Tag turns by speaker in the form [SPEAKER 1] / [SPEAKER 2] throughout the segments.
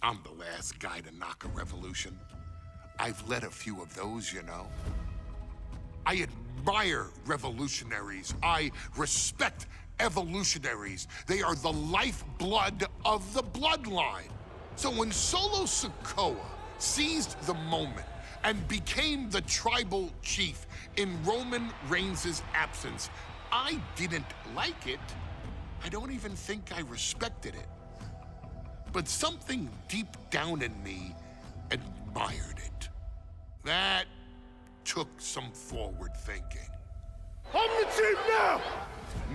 [SPEAKER 1] I'm the last guy to knock a revolution. I've led a few of those, you know. I admire revolutionaries. I respect evolutionaries. They are the lifeblood of the bloodline. So when Solo Sikoa seized the moment and became the tribal chief in Roman Reigns' absence, I didn't like it. I don't even think I respected it. But something deep down in me admired it. That took some forward thinking.
[SPEAKER 2] I'm the chief now!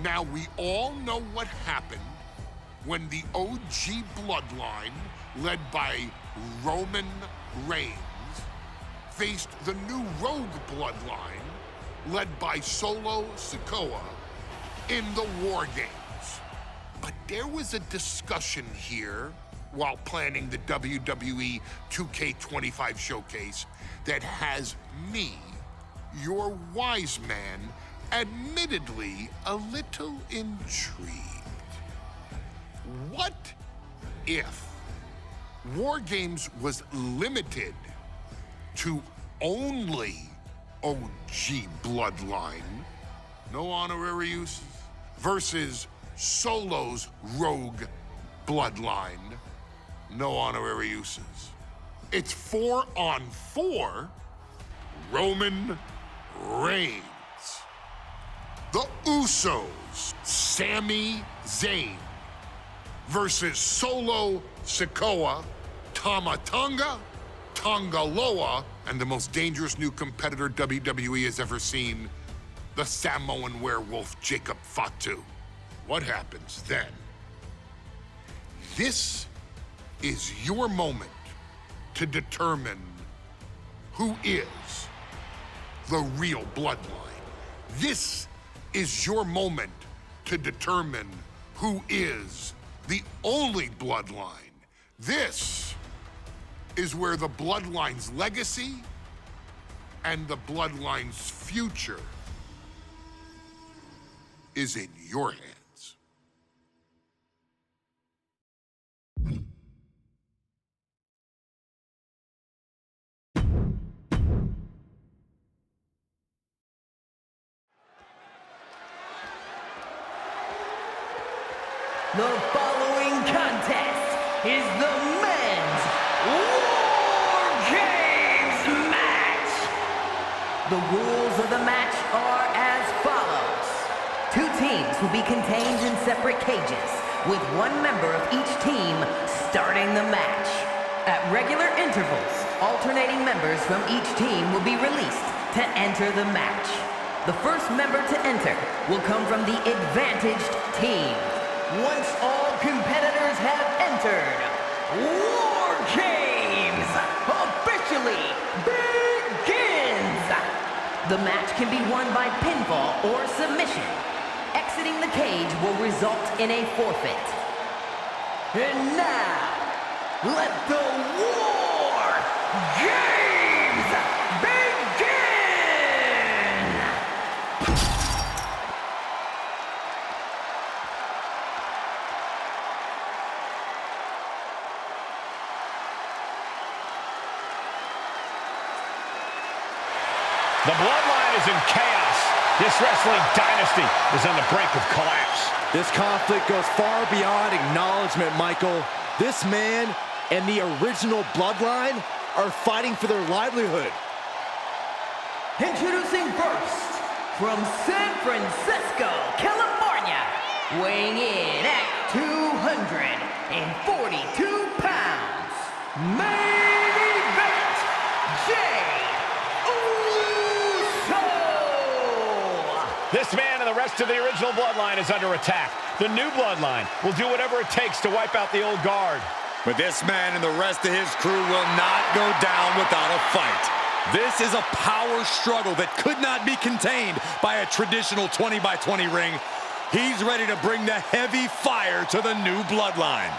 [SPEAKER 1] Now we all know what happened when the OG bloodline, led by Roman Reigns, faced the new rogue bloodline, led by Solo Sikoa, in the War Games. But there was a discussion here while planning the WWE 2K25 showcase that has me, your wise man, admittedly a little intrigued. What if War Games was limited to only OG bloodline, no honorary uses, versus Solo's rogue bloodline, no honorary uses? It's 4-on-4 Roman Reigns. The Usos, Sami Zayn, versus Solo Sikoa, Tama Tonga, Tonga Loa, and the most dangerous new competitor WWE has ever seen, the Samoan werewolf Jacob Fatu. What happens then? This is your moment to determine who is the real bloodline. This is your moment to determine who is the only bloodline. This is where the bloodline's legacy and the bloodline's future is in your hands.
[SPEAKER 3] The following contest is the men's War Games match. The rules of the match are as follows. Two teams will be contained in separate cages, with one member of each team starting the match. At regular intervals, alternating members from each team will be released to enter the match. The first member to enter will come from the advantaged team. Once all competitors have entered, War Games officially begins! The match can be won by pinfall or submission. Exiting the cage will result in a forfeit. And now, let the War Games begin!
[SPEAKER 4] The Bloodline is in chaos. This wrestling dynasty is on the brink of collapse.
[SPEAKER 5] This conflict goes far beyond acknowledgement, Michael. This man and the original Bloodline are fighting for their livelihood.
[SPEAKER 3] Introducing first, from San Francisco, California, weighing in at 242 pounds, main event, Jay Uso!
[SPEAKER 4] This man and the rest of the original Bloodline is under attack. The new Bloodline will do whatever it takes to wipe out the old guard.
[SPEAKER 6] But this man and the rest of his crew will not go down without a fight. This is a power struggle that could not be contained by a traditional 20-by-20 ring. He's ready to bring the heavy fire to the new Bloodline.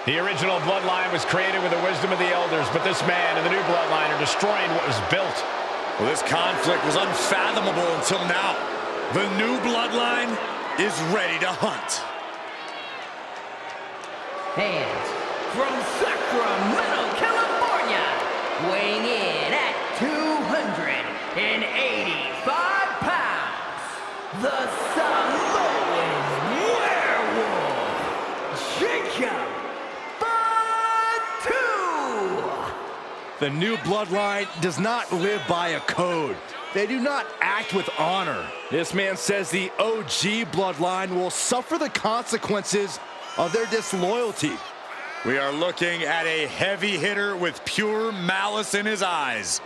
[SPEAKER 4] The original Bloodline was created with the wisdom of the elders, but this man and the new Bloodline are destroying what was built.
[SPEAKER 6] Well, this conflict was unfathomable until now. The new Bloodline is ready to hunt.
[SPEAKER 3] And from Sacramento, California, weighing in at 285 pounds, the Samoan werewolf, Jacob.
[SPEAKER 5] The new Bloodline does not live by a code. They do not act with honor. This man says the OG Bloodline will suffer the consequences of their disloyalty.
[SPEAKER 6] We are looking at a heavy hitter with pure malice in his eyes.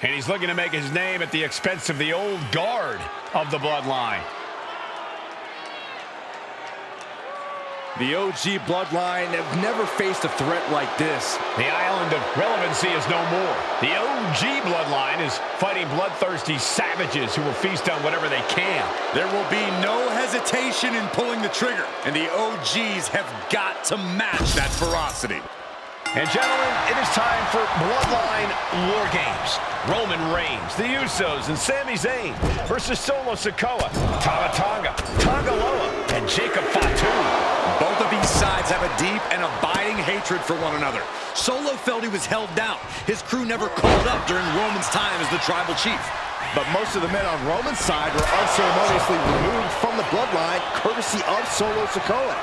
[SPEAKER 4] And he's looking to make his name at the expense of the old guard of the Bloodline.
[SPEAKER 5] The OG Bloodline have never faced a threat like this.
[SPEAKER 4] The island of relevancy is no more. The OG Bloodline is fighting bloodthirsty savages who will feast on whatever they can.
[SPEAKER 6] There will be no hesitation in pulling the trigger, and the OGs have got to match that ferocity.
[SPEAKER 4] And gentlemen, it is time for Bloodline War Games. Roman Reigns, the Usos, and Sami Zayn versus Solo Sikoa, Tama Tonga, Tonga Loa, and Jacob Fatu.
[SPEAKER 6] Both of these sides have a deep and abiding hatred for one another. Solo felt he was held down. His crew never called up during Roman's time as the tribal chief.
[SPEAKER 5] But most of the men on Roman's side were unceremoniously removed from the Bloodline courtesy of Solo Sikoa.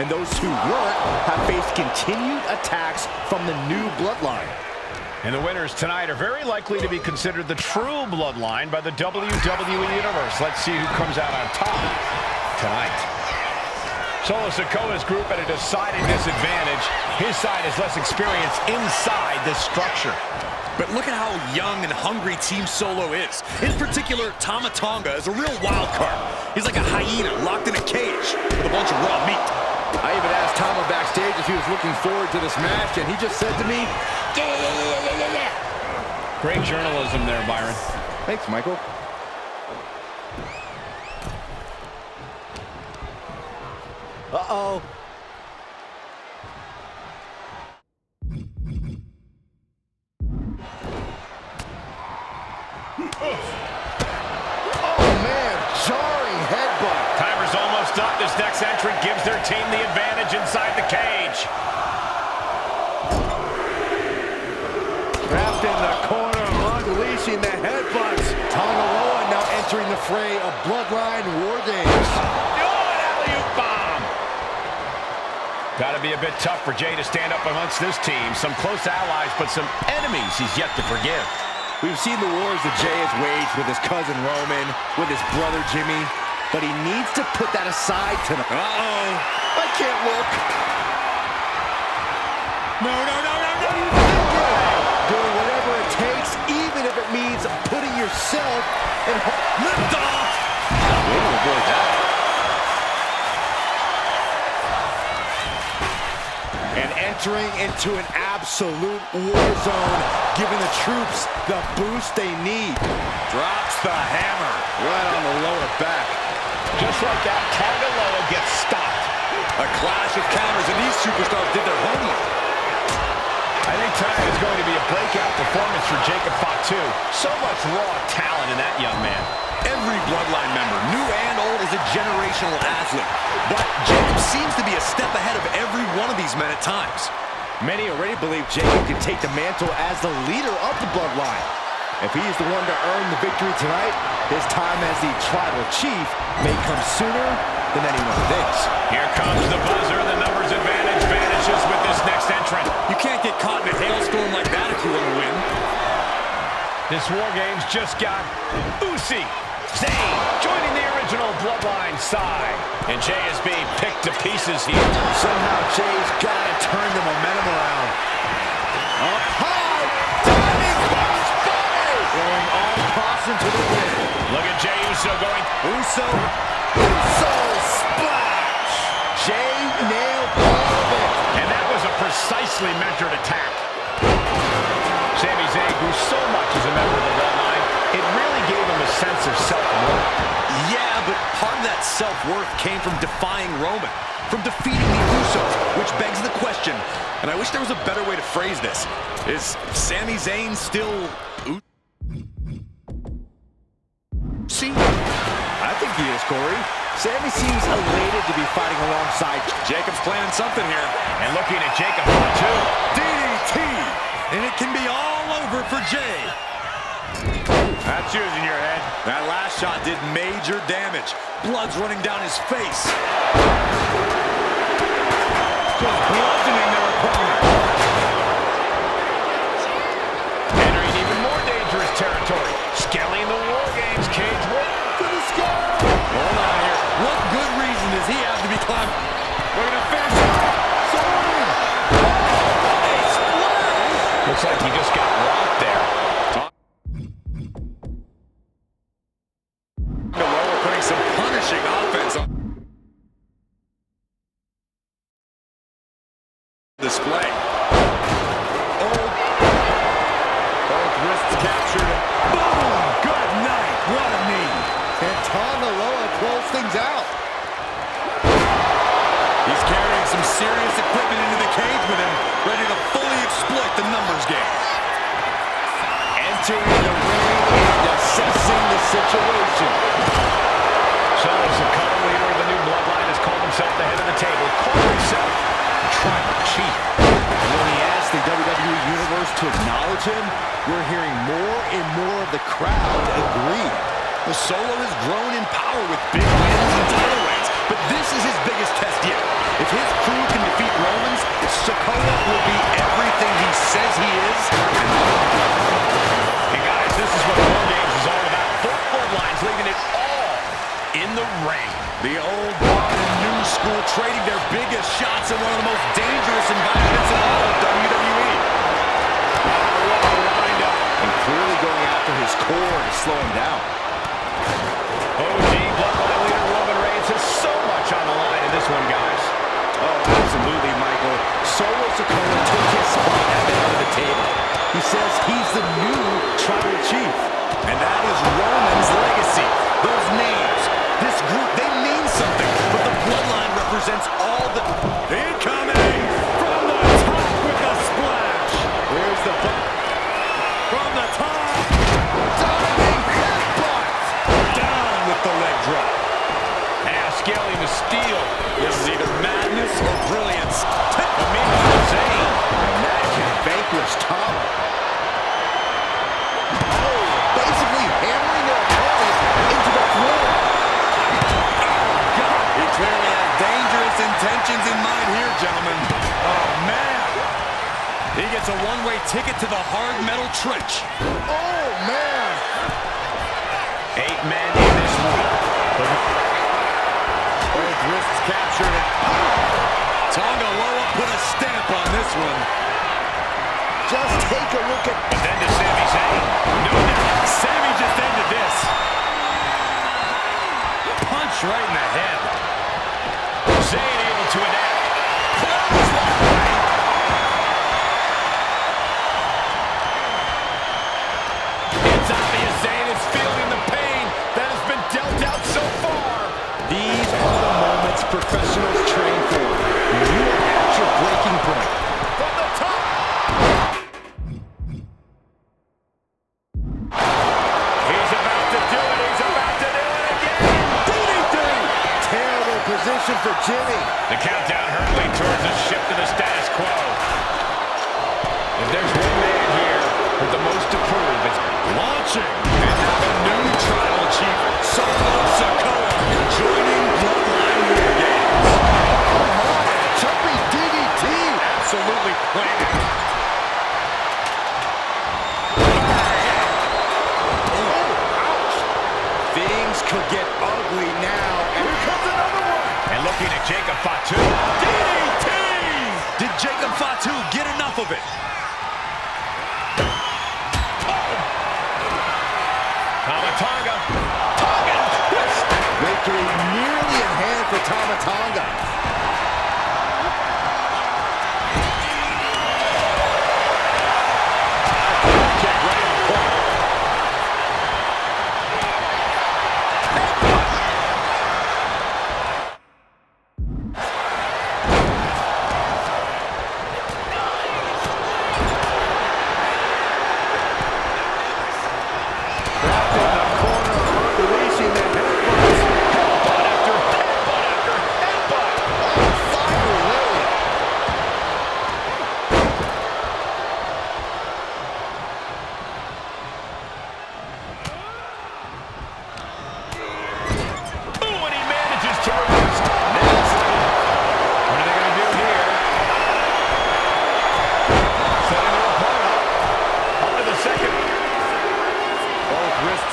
[SPEAKER 5] And those who weren't have faced continued attacks from the new Bloodline.
[SPEAKER 4] And the winners tonight are very likely to be considered the true Bloodline by the WWE Universe. Let's see who comes out on top tonight. Solo Sikoa's group at a decided disadvantage. His side has less experience inside this structure.
[SPEAKER 6] But look at how young and hungry Team Solo is. In particular, Tama Tonga is a real wild card. He's like a hyena locked in a cage with a bunch of raw meat.
[SPEAKER 5] I even asked Tama backstage if he was looking forward to this match, and he just said to me, yeah.
[SPEAKER 4] Great journalism there, Byron.
[SPEAKER 5] Thanks, Michael. Uh-oh. Oh, man, jarring headbutt.
[SPEAKER 4] Timer's almost up. This next entrant gives their team the advantage inside the cage.
[SPEAKER 5] Trapped in the corner, unleashing the headbutts. Tonga Loa now entering the fray of Bloodline War Games.
[SPEAKER 4] Oh, an alley-oop bomb. Got to be a bit tough for Jay to stand up amongst this team. Some close allies, but some enemies he's yet to forgive.
[SPEAKER 5] We've seen the wars that Jay has waged with his cousin Roman, with his brother Jimmy, but he needs to put that aside tonight.
[SPEAKER 6] Uh-oh.
[SPEAKER 5] I can't look.
[SPEAKER 6] No, no, no, no, no.
[SPEAKER 5] Doing whatever it takes, even if it means putting yourself in
[SPEAKER 6] Lift off.
[SPEAKER 5] Way to avoid that. And entering into an absolute war zone, giving the troops the boost they need.
[SPEAKER 6] Drops the hammer.
[SPEAKER 5] Right on the lower back.
[SPEAKER 4] Just like that, Tonga Loa gets stopped.
[SPEAKER 6] A clash of counters, and these superstars did their homework.
[SPEAKER 4] I think tonight is going to be a breakout performance for Jacob Fatu. So much raw talent in that young man.
[SPEAKER 6] Every Bloodline member, new and old, is a generational athlete. But Jacob seems to be a step ahead of every one of these men at times.
[SPEAKER 5] Many already believe Jacob can take the mantle as the leader of the Bloodline. If he's the one to earn the victory tonight, his time as the tribal chief may come sooner than anyone thinks.
[SPEAKER 4] Here comes the buzzer. The numbers advantage vanishes with this next entrant.
[SPEAKER 6] You can't get caught in a hailstorm like that if you want to win.
[SPEAKER 4] This War Games just got Uzi. Zayn joining the original Bloodline side. And Jay is being picked to pieces here.
[SPEAKER 5] Somehow Jay's got to turn the momentum around. Up high, diving crossbody, going all caution to the wind.
[SPEAKER 4] Look at Jey Uso going.
[SPEAKER 5] Uso splash. Jay nailed all of it.
[SPEAKER 4] And that was a precisely measured attack. Sami Zayn grew so much as a member of the Bloodline, it really gave him a sense of self-worth.
[SPEAKER 6] Yeah, but part of that self-worth came from defying Roman, from defeating the Usos, which begs the question, and I wish there was a better way to phrase this. Is Sami Zayn still... See?
[SPEAKER 5] I think he is, Corey. Sami seems elated to be fighting alongside.
[SPEAKER 6] Jacob's planning something here.
[SPEAKER 4] And looking at Jacob too.
[SPEAKER 6] DDT! And it can be all over for Jay.
[SPEAKER 4] That's using your head.
[SPEAKER 6] That last shot did major damage. Blood's running down his face. Just bludgeoning their opponent.
[SPEAKER 4] Entering even more dangerous territory. Scaling the War Games cage way to the sky.
[SPEAKER 6] Hold on here. What good reason does he have to be climbing? We're going to finish it.
[SPEAKER 4] Looks like he just got rocked there.
[SPEAKER 6] We're putting some punishing offense on display. Both wrists captured. Boom! Good night. What a knee.
[SPEAKER 5] And Tanga Loa close things out.
[SPEAKER 6] He's carrying some serious equipment into the cage with him, ready to fully exploit the numbers game.
[SPEAKER 5] Entering the ring and assessing the situation.
[SPEAKER 4] Solo's the current leader of the new Bloodline, has called himself the head of the table, called himself the tribal chief.
[SPEAKER 5] When he asked the WWE Universe to acknowledge him, we're hearing more and more of the crowd agree.
[SPEAKER 6] The Solo has grown in power with big wins and title reigns, but this is his biggest test yet. If his crew can defeat Romans, Sikoa will be everything he says he is.
[SPEAKER 4] Hey guys, this is what War Games is all about. Both Bloodlines leaving it all in the ring.
[SPEAKER 6] The old guard and new school trading their biggest shots in one of the most dangerous environments in all of WWE.
[SPEAKER 5] And clearly going after his core to slow him down.
[SPEAKER 4] OG Bloodline leader Roman Reigns has so much on the line in this one, guys.
[SPEAKER 5] Oh, absolutely, Michael. Solo Sikoa took his spot at the head of the table. He says he's the new tribal chief.
[SPEAKER 6] And that is Roman's legacy. Those names, this group, they mean something. But the Bloodline represents all the... Incoming from the top with the splash.
[SPEAKER 5] Where's the...
[SPEAKER 6] From the top. Diving headbutt. Down with the leg drop.
[SPEAKER 4] Now scaling the steel.
[SPEAKER 6] This is either madness or brilliance.
[SPEAKER 4] Meanwhile, Zayn.
[SPEAKER 5] And that can vanquish Tom. Oh, basically hammering their opponent into the floor.
[SPEAKER 6] God, he clearly had dangerous intentions in mind here, gentlemen. Oh, man. He gets a one-way ticket to the hard metal trench.
[SPEAKER 5] Oh, man.
[SPEAKER 4] 8 men in this one.
[SPEAKER 6] Both wrists captured. Tonga Loa put a stamp on this one.
[SPEAKER 5] Just take a look at...
[SPEAKER 4] But then to Sami Zayn. No doubt.
[SPEAKER 6] Sami just ended this. Punch right in the head.
[SPEAKER 4] Zayn able to adapt. It's obvious Zayn is feeling the pain that has been dealt out so far.
[SPEAKER 5] These are the moments professionals train for. You are at your breaking point.
[SPEAKER 4] From the top. He's about to do it. He's about to do it again.
[SPEAKER 5] DDT! Terrible position for Jimmy.
[SPEAKER 4] The countdown hurtling towards a shift to the status quo. If there's one man here with the most to prove, it's
[SPEAKER 6] Launching. And now the new tribal chief, Solo Sikoa, joining Bloodline War Games.
[SPEAKER 5] Oh my, jumping DDT.
[SPEAKER 6] Absolutely planted.
[SPEAKER 5] Things could get ugly now. And here comes another one.
[SPEAKER 4] and looking at Jacob Fatu.
[SPEAKER 6] DDT! Did Jacob Fatu get enough of it?
[SPEAKER 4] Tama Tonga twist.
[SPEAKER 5] Victory nearly in hand for Tama Tonga.
[SPEAKER 4] Check right on point.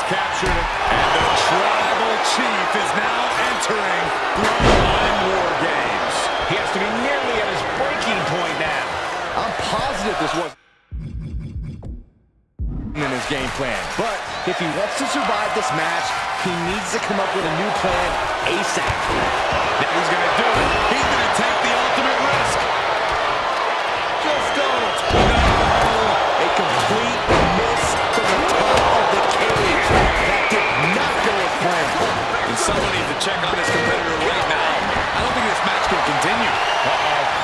[SPEAKER 6] captured it. And the Tribal Chief is now entering Bloodline War Games.
[SPEAKER 4] He has to be nearly at his breaking point now.
[SPEAKER 5] I'm positive this was in his game plan. But if he wants to survive this match, he needs to come up with a new plan ASAP.
[SPEAKER 6] Now he's going to do it. He's going to take the ultimate risk.
[SPEAKER 5] Just don't. No. A complete miss from the top of the cage. That did not go as planned.
[SPEAKER 6] And someone needs to check on this competitor right now. I don't think this match can continue.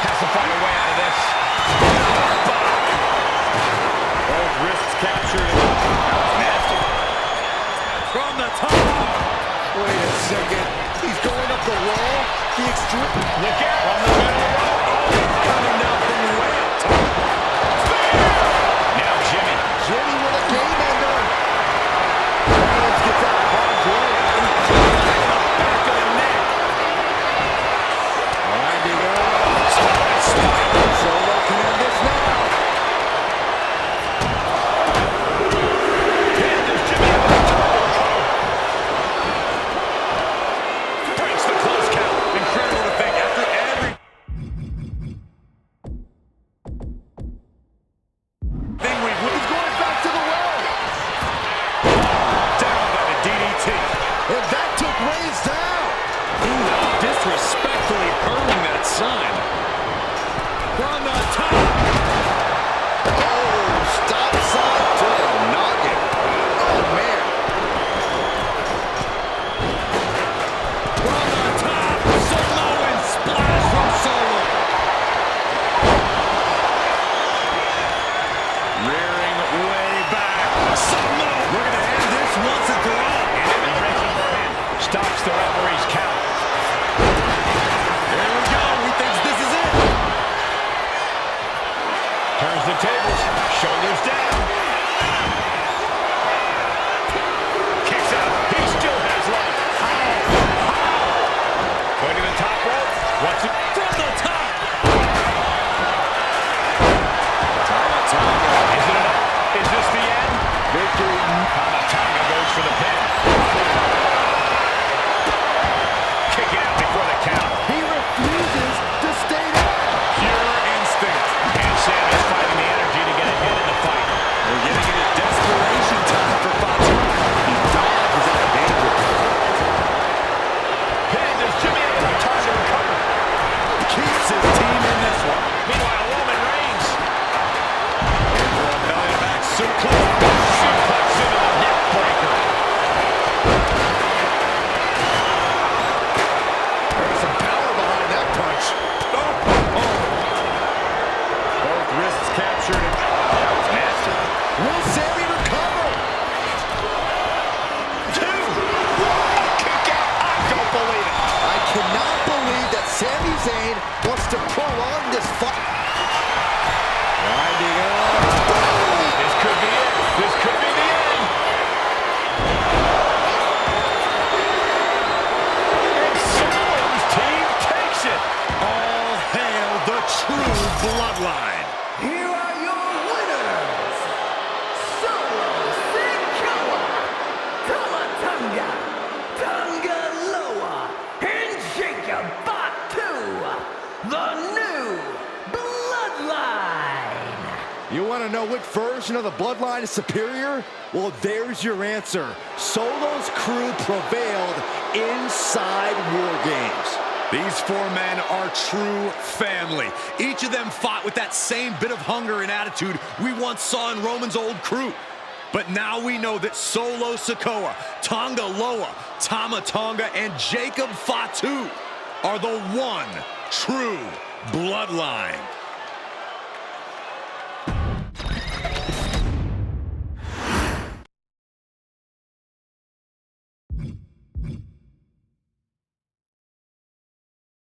[SPEAKER 4] Has to find a way out of this.
[SPEAKER 6] Both wrists captured. Nasty. From the top.
[SPEAKER 5] Wait a second. He's going up the wall. The extreme.
[SPEAKER 4] Look out from the middle row.
[SPEAKER 6] Coming down from the way up top.
[SPEAKER 4] Now Jimmy.
[SPEAKER 5] Jimmy with a game ender. Reynolds gets out of harm's way.
[SPEAKER 6] Back of the neck.
[SPEAKER 5] Winding up. Solo can end this now.
[SPEAKER 4] Breaks the close count.
[SPEAKER 6] Incredible to think after every thing he's going back to the well. Down by the DDT.
[SPEAKER 5] And that took Reigns down.
[SPEAKER 6] Disrespectfully hurling that sign. From the top.
[SPEAKER 5] Oh, stop sign to the noggin. Oh, man.
[SPEAKER 6] From the top. Samoan splash from Solo. Rearing way back. Samoan. We're going to end this once and for all.
[SPEAKER 4] Stops the referee's count.
[SPEAKER 6] There we go. He thinks this is it.
[SPEAKER 4] Turns the tables. Shoulders down. Kicks out. He still has life. Going to the top rope. What's it?
[SPEAKER 6] From the top.
[SPEAKER 4] Is it enough? Is this the end?
[SPEAKER 5] Victory.
[SPEAKER 4] Tonga goes for the pin. Kick out before the count.
[SPEAKER 5] He refuses to stay down.
[SPEAKER 6] Pure instinct.
[SPEAKER 4] And Sam is finding the energy to get ahead in the fight.
[SPEAKER 6] We're getting into desperation time for Fatu.
[SPEAKER 5] He dodges out of danger.
[SPEAKER 4] Pin. Does Jimmy have enough time to recover?
[SPEAKER 6] Keeps his team in this one.
[SPEAKER 4] Meanwhile, Roman Reigns.
[SPEAKER 6] Belly back suplex.
[SPEAKER 4] Suplex into the neck breaker.
[SPEAKER 5] There's some power behind that punch.
[SPEAKER 6] Both wrists captured. That was nasty.
[SPEAKER 5] Will Sammy recover?
[SPEAKER 4] Two. Kick out. I don't believe it.
[SPEAKER 5] I cannot believe that Sami Zayn wants to prolong this fight. Winding up.
[SPEAKER 4] This could be it. This could be the end. And Solo's team takes it.
[SPEAKER 6] All hail the true Bloodline.
[SPEAKER 3] Here are your winners, Solo Sikoa, Tama Tonga Loa, and Jacob Fatu, the new Bloodline.
[SPEAKER 5] You want to know which version of the Bloodline is superior? Well, there's your answer. Solo's crew prevailed inside War Games.
[SPEAKER 6] These four men are true family. Each of them fought with that same bit of hunger and attitude we once saw in Roman's old crew. But now we know that Solo Sikoa, Tonga Loa, Tama Tonga, and Jacob Fatu are the one true Bloodline.